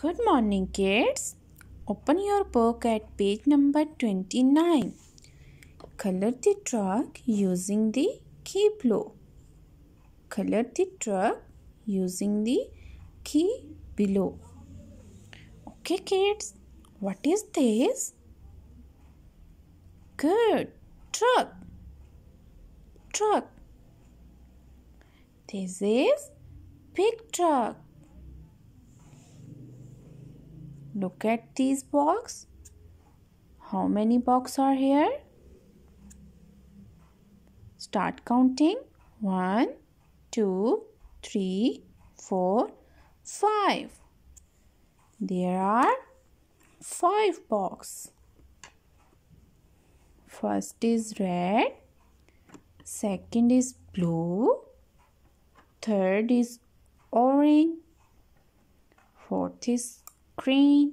Good morning, kids. Open your book at page number 29. Color the truck using the key below. Color the truck using the key below. Okay, kids. What is this? Good. Truck. Truck. This is big truck. Look at these boxes. How many boxes are here? Start counting. 1, 2, 3, 4, 5. There are 5 boxes. First is red. Second is blue. Third is orange. Fourth is green.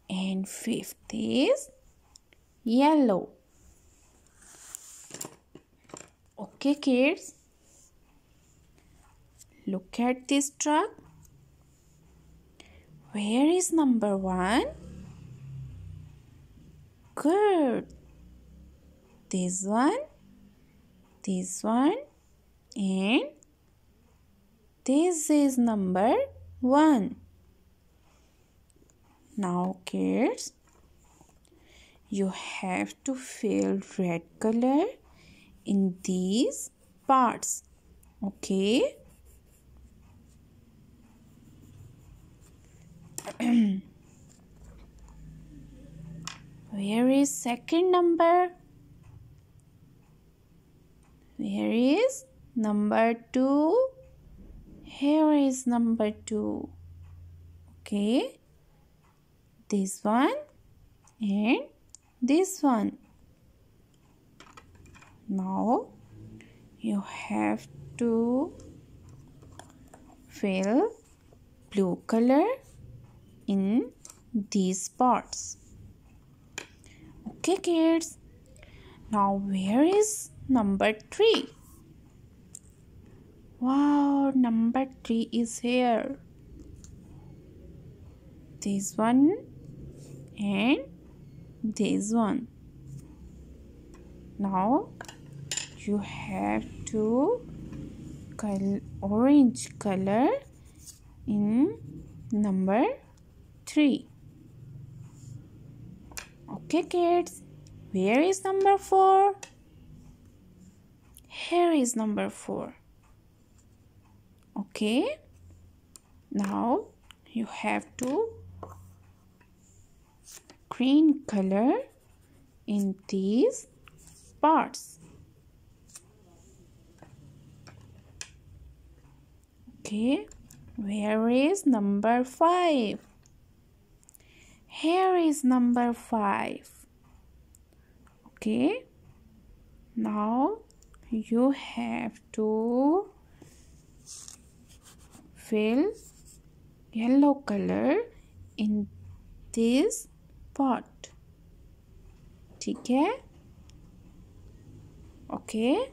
And fifth is yellow. Okay, kids. Look at this truck. Where is number 1? Good. This one, and this is number 1. Now, kids, you have to fill red color in these parts. Okay? Where is second number? Where is number 2? Here is number 2. Okay? This one and this one. Now you have to fill blue color in these parts. Okay, kids. Now where is number 3? Wow, number 3 is here. This one and this one. Now you have to orange color in number 3. Okay, kids. Where is number 4? Here is number 4. Okay. Now you have to green color in these parts. Okay. Where is number 5? Here is number 5. Okay. Now you have to fill yellow color in this pot. ठीक है? Okay.